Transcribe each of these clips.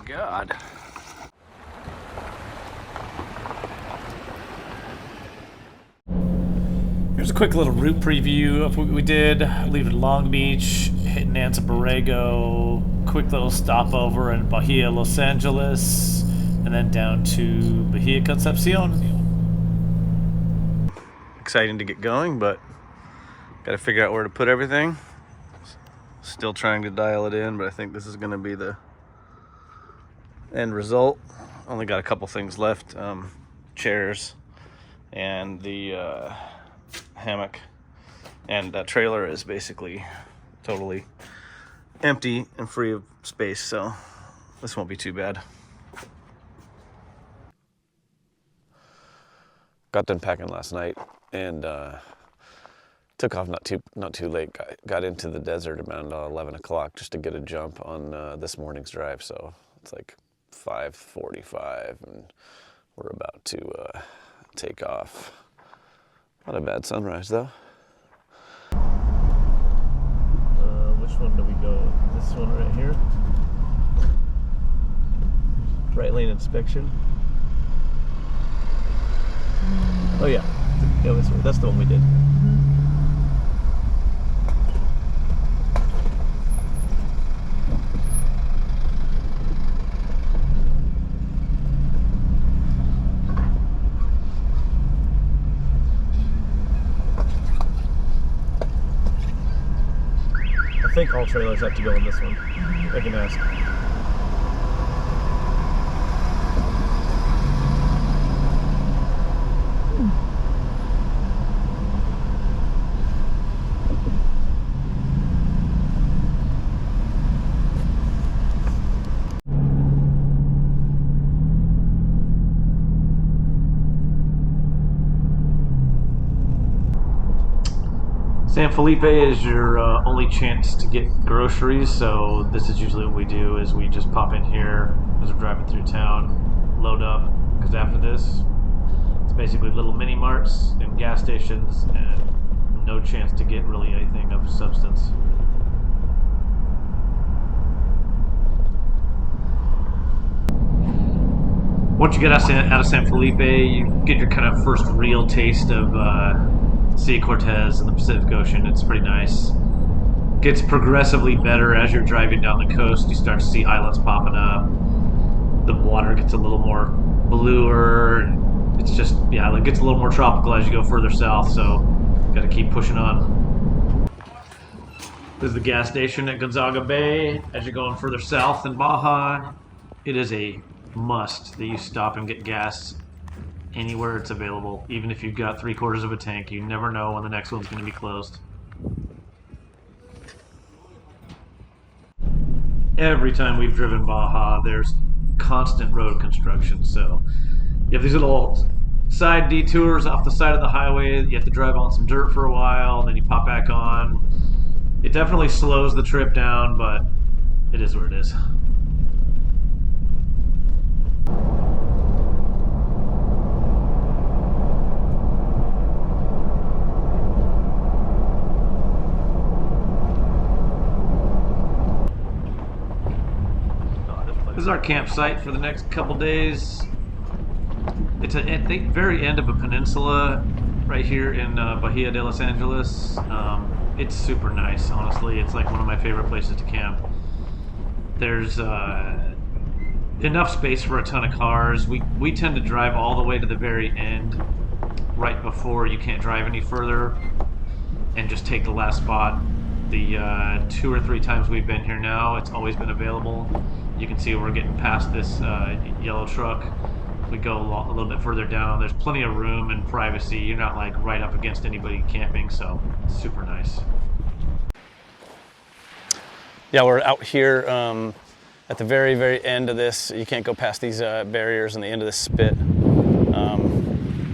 God. Here's a quick little route preview of what we did. Leaving Long Beach, hitting Anza Borrego, quick little stopover in Bahia Los Angeles, and then down to Bahia Concepcion. Exciting to get going, but got to figure out where to put everything. Still trying to dial it in, but I think this is going to be the end result. Only got a couple things left, chairs and the hammock, and that trailer is basically totally empty and free of space, so this won't be too bad. Got done packing last night and took off not too late. Got into the desert around 11 o'clock just to get a jump on this morning's drive, so it's like 5:45 and we're about to take off. Not a bad sunrise though. Which one do we go? This one right here? Right lane inspection. Oh yeah, that's the one we did. I think all trailers have to go in this one. I can ask. San Felipe is your only chance to get groceries, so this is usually what we do, is we just pop in here as we're driving through town, load up, because after this, it's basically little mini marts and gas stations, and no chance to get really anything of substance. Once you get out of San Felipe, you get your kind of first real taste of Sea of Cortez and the Pacific Ocean. It's pretty nice. Gets progressively better as you're driving down the coast. You start to see islands popping up. The water gets a little more bluer. And it's just, yeah, it gets a little more tropical as you go further south, so got to keep pushing on. This is the gas station at Gonzaga Bay. As you're going further south in Baja, it is a must that you stop and get gas anywhere it's available. Even if you've got 3/4 of a tank, you never know when the next one's going to be closed. Every time we've driven Baja, there's constant road construction, so you have these little side detours off the side of the highway. You have to drive on some dirt for a while, and then you pop back on. It definitely slows the trip down, but it is what it is. This is our campsite for the next couple days. It's at the very end of a peninsula right here in Bahia de Los Angeles. It's super nice, honestly. It's like one of my favorite places to camp. There's enough space for a ton of cars. We tend to drive all the way to the very end, right before you can't drive any further, and just take the last spot. The 2 or 3 times we've been here now, it's always been available. You can see we're getting past this yellow truck. We go a little bit further down. There's plenty of room and privacy. You're not like right up against anybody camping, so it's super nice. Yeah, we're out here at the very, very end of this. You can't go past these barriers on the end of this spit.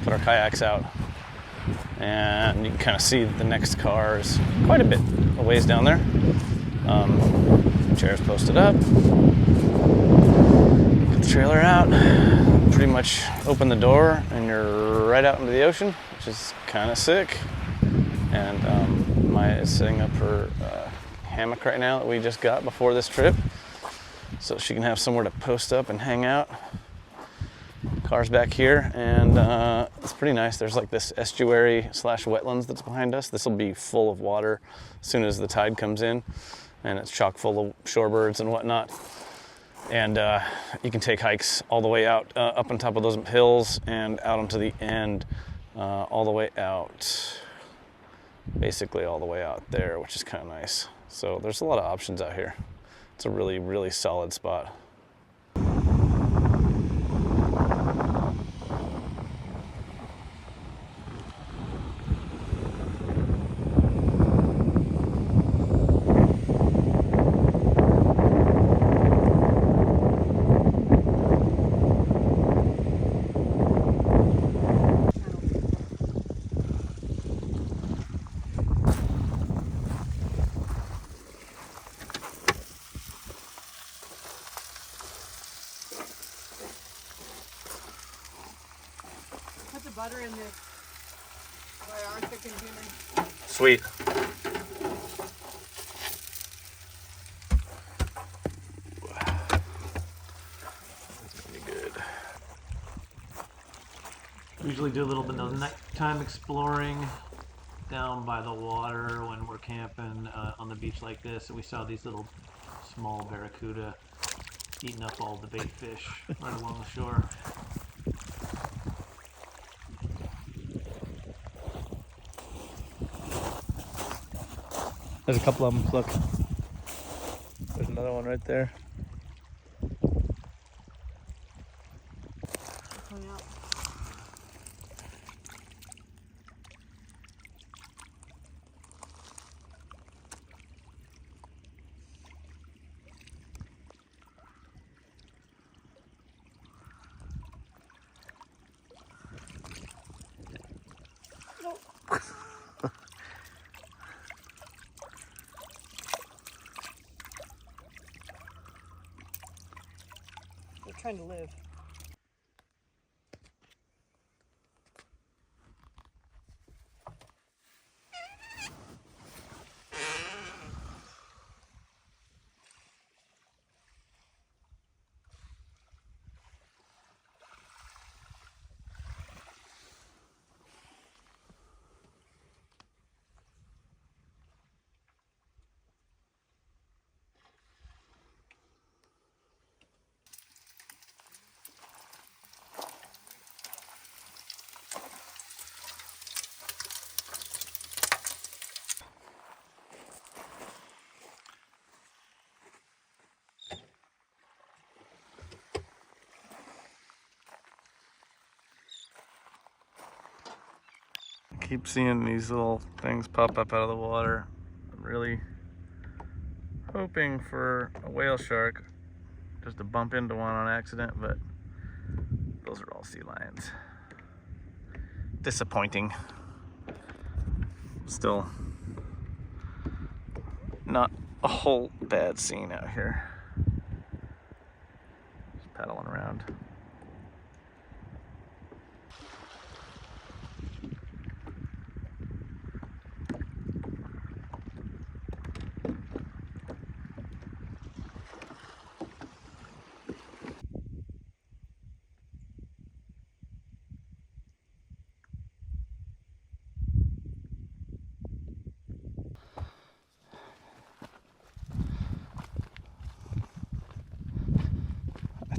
Put our kayaks out, and you can kind of see the next car is quite a bit a ways down there. Chairs posted up. Get the trailer out. Pretty much open the door, and you're right out into the ocean, which is kind of sick. And Maya is setting up her hammock right now that we just got before this trip. so she can have somewhere to post up and hang out. Car's back here, and it's pretty nice. There's like this estuary slash wetlands that's behind us. This will be full of water as soon as the tide comes in, and it's chock full of shorebirds and whatnot. And you can take hikes all the way out up on top of those hills and out onto the end, all the way out, basically all the way out there, which is kind of nice. So there's a lot of options out here. It's a really, really solid spot. Put the butter in this Arctic container. Sweet. That's gonna be good. Usually do a little bit of nighttime exploring down by the water when we're camping on the beach like this, and we saw these little small barracuda eating up all the bait fish right along the shore. There's a couple of them, look. There's another one right there. Coming up. They're trying to live. Keep seeing these little things pop up out of the water. I'm really hoping for a whale shark, just to bump into one on accident, but those are all sea lions. Disappointing. Still not a whole bad scene out here. Just paddling around.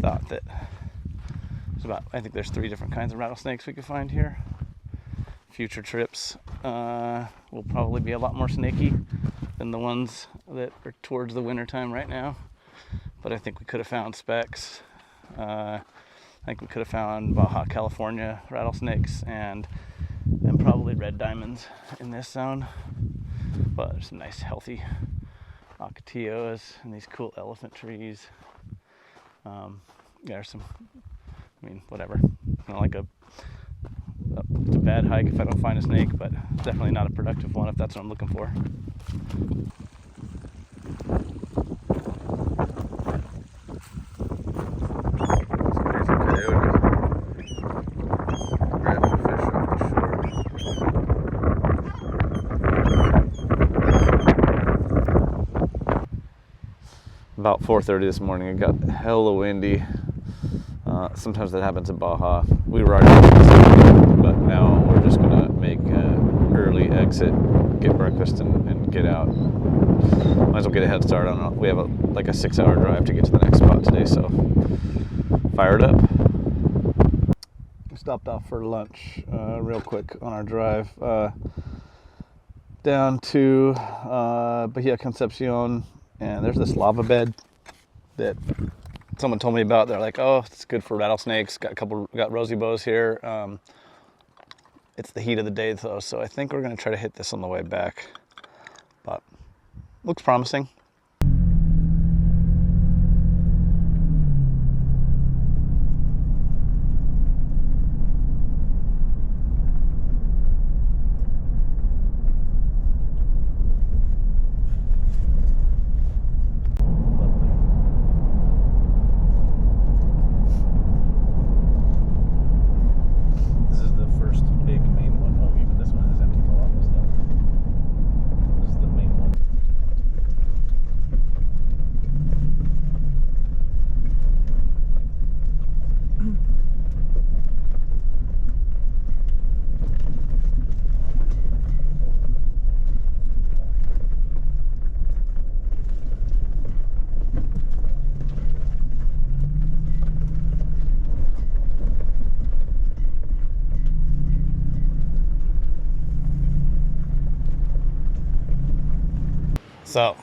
Thought that there's about, I think there's 3 different kinds of rattlesnakes we could find here. Future trips will probably be a lot more snaky than the ones that are towards the winter time right now, but I think we could have found specks. I think we could have found Baja California rattlesnakes and probably red diamonds in this zone, but there's some nice healthy ocotillos and these cool elephant trees. There's some, I mean, whatever. It's not like it's a bad hike if I don't find a snake, but definitely not a productive one if that's what I'm looking for. about 4:30 this morning. It got hella windy. Sometimes that happens in Baja. We were already, but now we're just gonna make an early exit, get breakfast, and get out. Might as well get a head start on it. We have like a 6-hour drive to get to the next spot today, so fire it up. We stopped off for lunch real quick on our drive down to Bahia Concepcion, and there's this lava bed that someone told me about. They're like, oh, it's good for rattlesnakes. Got rosy bows here. It's the heat of the day though, so I think we're gonna try to hit this on the way back. But looks promising. So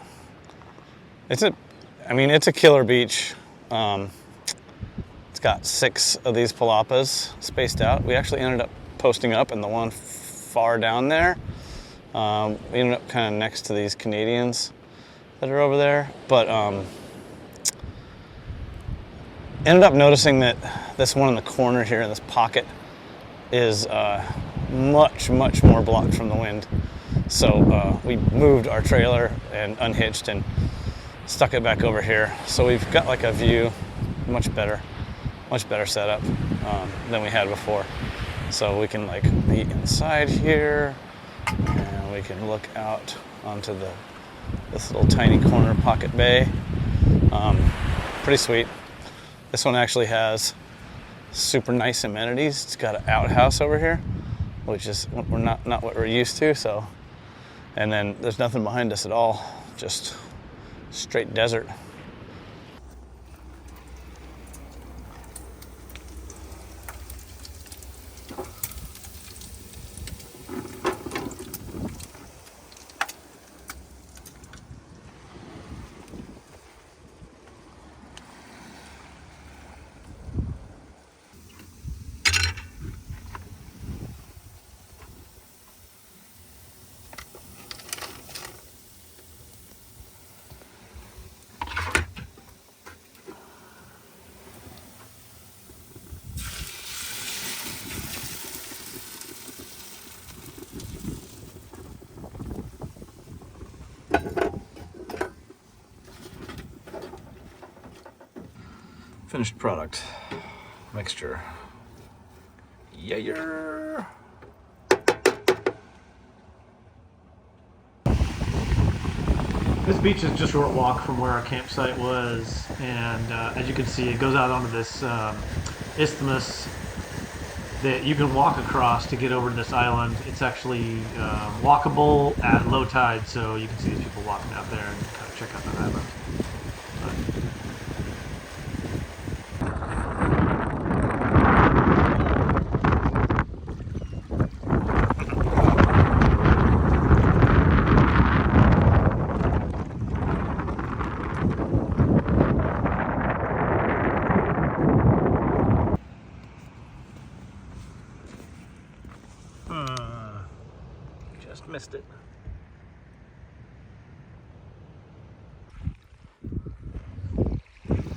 it's a killer beach. It's got 6 of these palapas spaced out. We actually ended up posting up in the one far down there. We ended up kind of next to these Canadians that are over there, but ended up noticing that this one in the corner here in this pocket is much more blocked from the wind. So we moved our trailer and unhitched and stuck it back over here. So we've got like a view, much better setup than we had before. So we can like be inside here, and we can look out onto this little tiny corner pocket bay. Pretty sweet. This one actually has super nice amenities. It's got an outhouse over here, which is not what we're used to. So. And then there's nothing behind us at all, just straight desert. Finished product mixture. Yeah. This beach is just a short walk from where our campsite was, and as you can see, it goes out onto this isthmus that you can walk across to get over to this island. It's actually walkable at low tide, so you can see these people walking out there and kind of check out that island. Just missed it.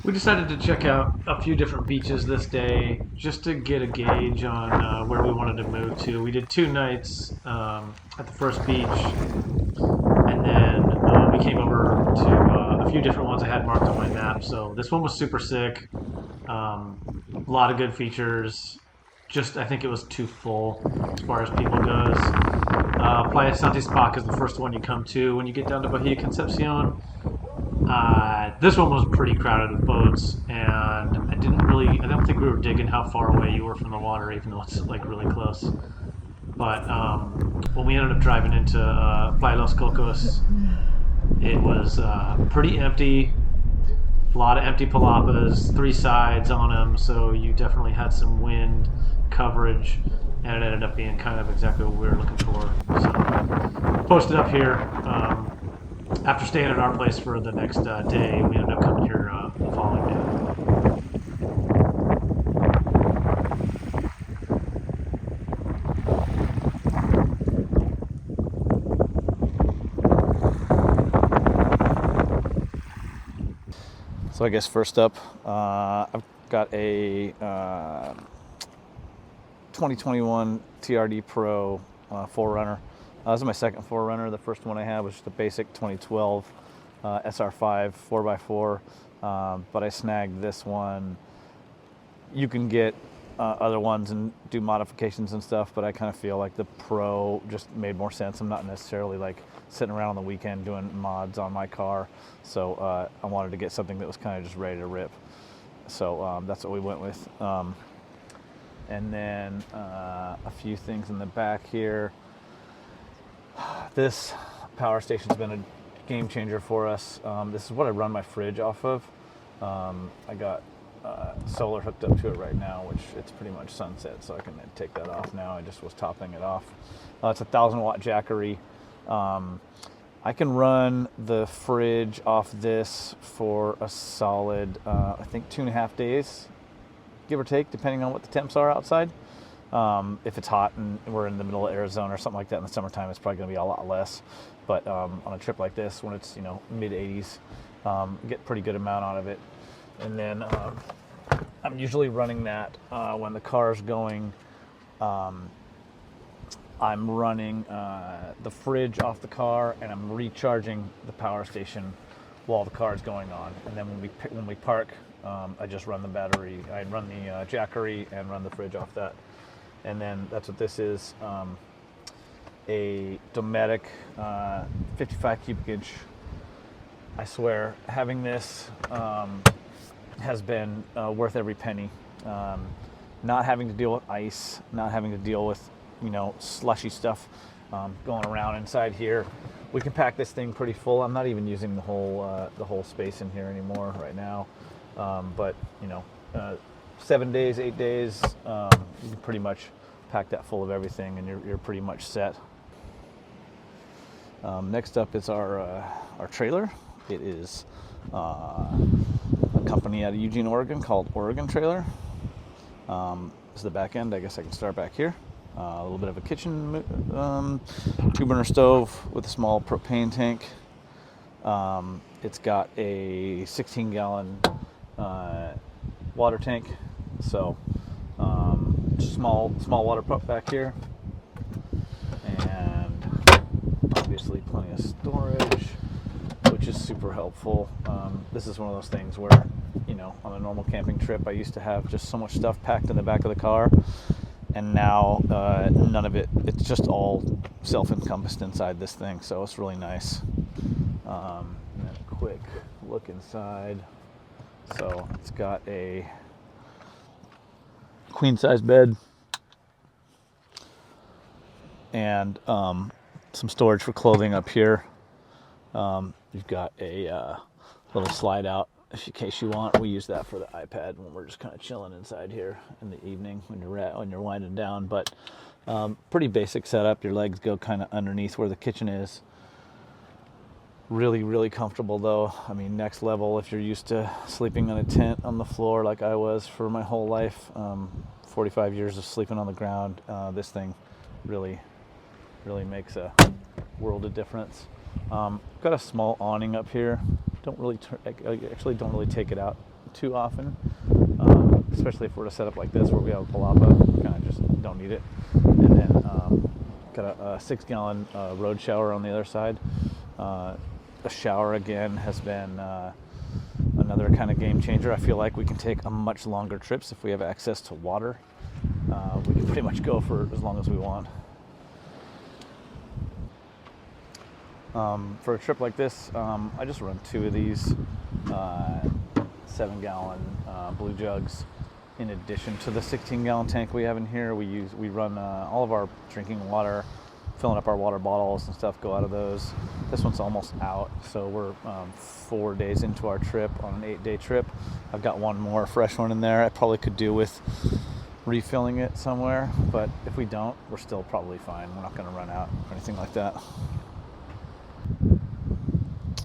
We decided to check out a few different beaches this day just to get a gauge on where we wanted to move to. We did 2 nights at the first beach, and then we came over to a few different ones I had marked on my map. So this one was super sick, a lot of good features. Just I think it was too full as far as people goes. Playa Santi Spa is the first one you come to when you get down to Bahia Concepcion. This one was pretty crowded with boats, and I don't think we were digging how far away you were from the water, even though it's like really close. But when we ended up driving into Bahia Los Cocos, it was pretty empty. A lot of empty palapas, 3 sides on them, so you definitely had some wind coverage, and it ended up being kind of exactly what we were looking for. So, posted up here. After staying at our place for the next day, we ended up coming here the following day. So I guess first up, I've got a 2021 TRD Pro 4Runner. This is my second 4Runner. The first one I had was just a basic 2012 SR5 4x4, but I snagged this one. You can get other ones and do modifications and stuff, but I kind of feel like the Pro just made more sense. I'm not necessarily like sitting around on the weekend doing mods on my car, so I wanted to get something that was kind of just ready to rip. So that's what we went with. And then a few things in the back here. This power station's been a game changer for us. This is what I run my fridge off of. I got solar hooked up to it right now, which it's pretty much sunset, so I can take that off now. I just was topping it off. It's a 1,000-watt Jackery. I can run the fridge off this for a solid, I think 2.5 days, give or take, depending on what the temps are outside. If it's hot and we're in the middle of Arizona or something like that in the summertime, it's probably going to be a lot less. But on a trip like this, when it's mid 80s, get a pretty good amount out of it. And then I'm usually running that when the car's going. I'm running the fridge off the car, and I'm recharging the power station while the car's going on. And then when we park, I just run the battery. I run the Jackery and run the fridge off that. And then that's what this is, a Dometic 55 cubic inch. I swear, having this has been worth every penny. Not having to deal with ice, not having to deal with slushy stuff going around inside here. We can pack this thing pretty full. I'm not even using the whole space in here anymore right now. But 7 days, 8 days, you can pretty much pack that full of everything, and you're pretty much set. Next up is our trailer. It is a company out of Eugene, Oregon called Oregon Trailer. This is the back end. I guess I can start back here. A little bit of a kitchen, 2-burner stove with a small propane tank. It's got a 16-gallon water tank, so small water pump back here, and obviously plenty of storage, which is super helpful. This is one of those things where on a normal camping trip I used to have just so much stuff packed in the back of the car, and now none of it. It's just all self-encompassed inside this thing, so it's really nice. And then a quick look inside. So it's got a queen-size bed and some storage for clothing up here. You've got a little slide out in case you want. We use that for the iPad when we're just kind of chilling inside here in the evening when you're winding down. But pretty basic setup. Your legs go kind of underneath where the kitchen is. Really, really comfortable though. I mean, next level if you're used to sleeping in a tent on the floor like I was for my whole life. 45 years of sleeping on the ground. This thing really makes a world of difference. Got a small awning up here. Actually don't really take it out too often, especially if we're to set up like this where we have a palapa. Kind of just don't need it. And then got a 6-gallon road shower on the other side. The shower again has been another kind of game changer. I feel like we can take a much longer trips if we have access to water. We can pretty much go for as long as we want. For a trip like this, I just run 2 of these 7-gallon blue jugs. In addition to the 16-gallon tank we have in here, we run all of our drinking water, filling up our water bottles and stuff, go out of those. This one's almost out, so we're 4 days into our trip on an 8-day trip. I've got one more fresh one in there. I probably could do with refilling it somewhere, but if we don't, we're still probably fine. We're not going to run out or anything like that.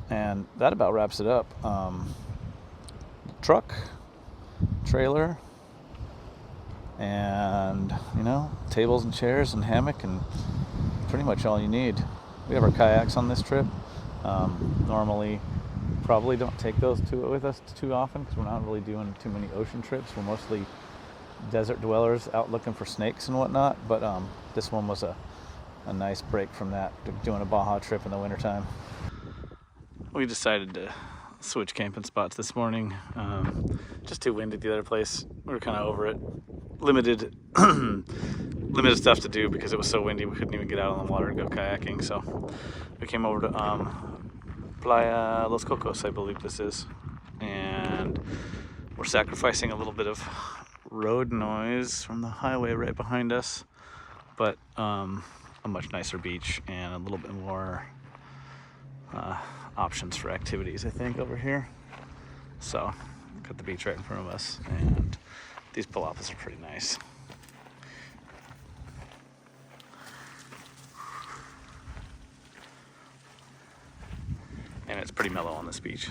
And that about wraps it up. Truck, trailer, and tables and chairs and hammock, and pretty much all you need. We have our kayaks on this trip. Normally probably don't take those with us too often because we're not really doing too many ocean trips. We're mostly desert dwellers out looking for snakes and whatnot, but this one was a nice break from that, doing a Baja trip in the wintertime. We decided to switch camping spots this morning. Just too windy at the other place. We were kind of over it. Limited stuff to do because it was so windy we couldn't even get out on the water and go kayaking. So we came over to Bahia Los Cocos, I believe this is, and we're sacrificing a little bit of road noise from the highway right behind us, but a much nicer beach and a little bit more options for activities, I think, over here. So got the beach right in front of us, and these palapas are pretty nice. And it's pretty mellow on this beach.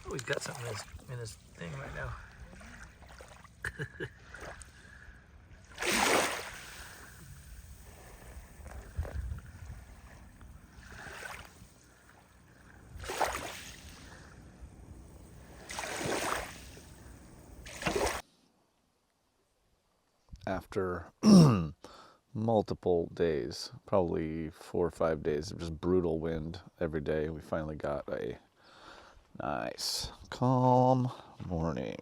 Oh, he's got something in his thing right now. After multiple days, probably 4 or 5 days of just brutal wind every day, we finally got a nice calm morning,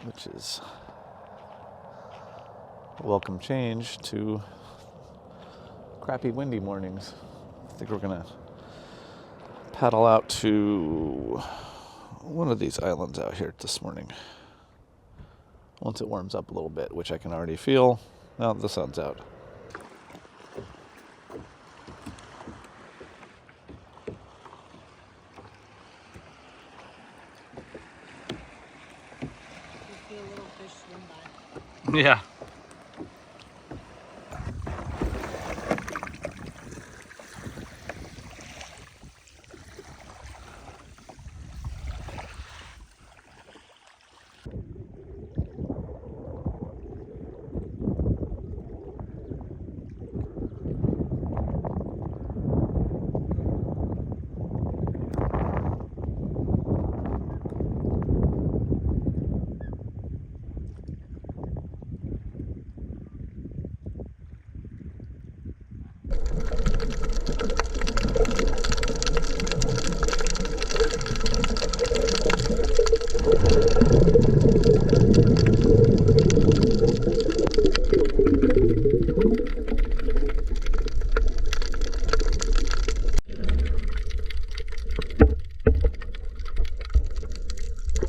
which is a welcome change to crappy windy mornings. I think we're gonna paddle out to one of these islands out here this morning once it warms up a little bit, which I can already feel. Now the sun's out. See a little fish swim by. Yeah.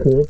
Cool.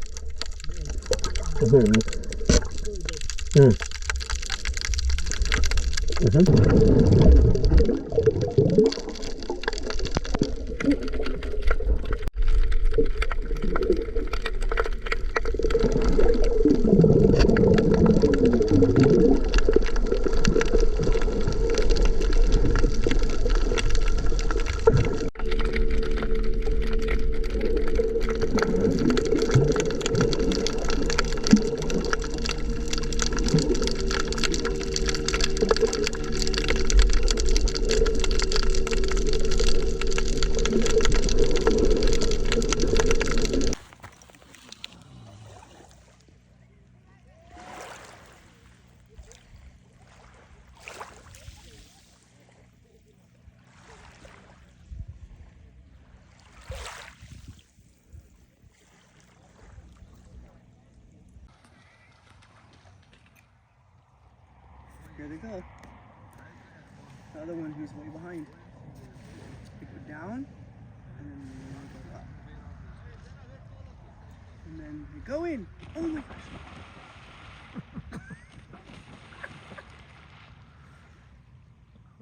Here they go. The other one who's way behind. They go down, and then they go up. And then they go in. Oh my gosh.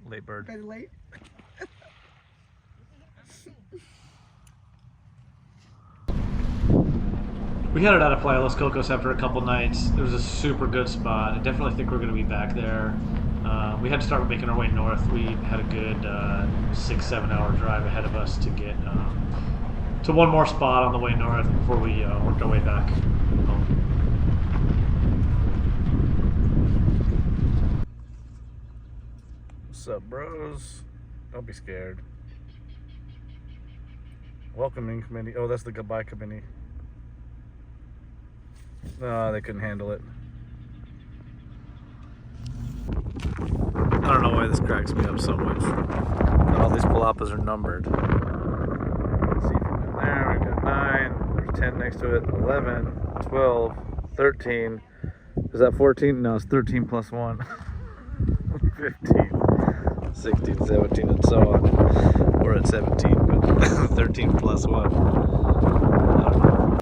Late bird. Kind of late. We headed out of Playa Los Cocos after a couple nights. It was a super good spot. I definitely think we're going to be back there. We had to start making our way north. We had a good 6-7 hour drive ahead of us to get to one more spot on the way north before we worked our way back home. What's up, bros? Don't be scared. Welcoming committee. Oh, that's the goodbye committee. No, they couldn't handle it. I don't know why this cracks me up so much. All these palapas are numbered. Let's see from in there. We got 9. There's 10 next to it. 11, 12, 13. Is that 14? No, it's 13 plus 1. 15, 16, 17, and so on. We're at 17, but 13 plus 1. I don't know.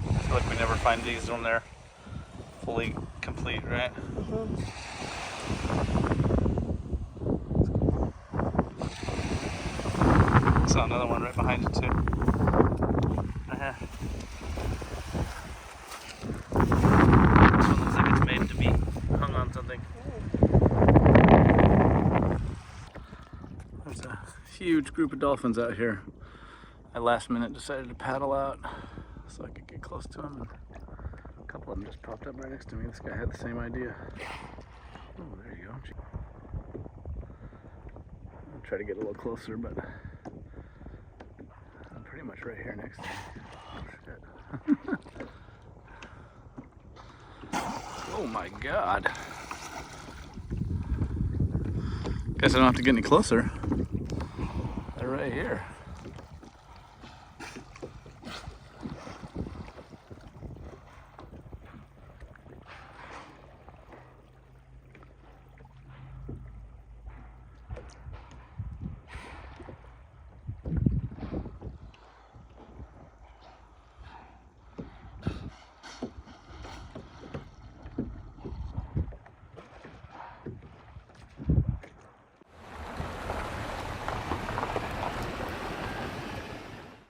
I feel like we never find these when they're fully complete, right? Saw another one right behind you too. This one looks like it's made to be hung on something. There's a huge group of dolphins out here. I last minute decided to paddle out so I could get close to them. And a couple of them just popped up right next to me. This guy had the same idea. Oh, there you go. I'll try to get a little closer, but I'm pretty much right here next to me. Oh, shit. Oh my God. Guess I don't have to get any closer. They're right here.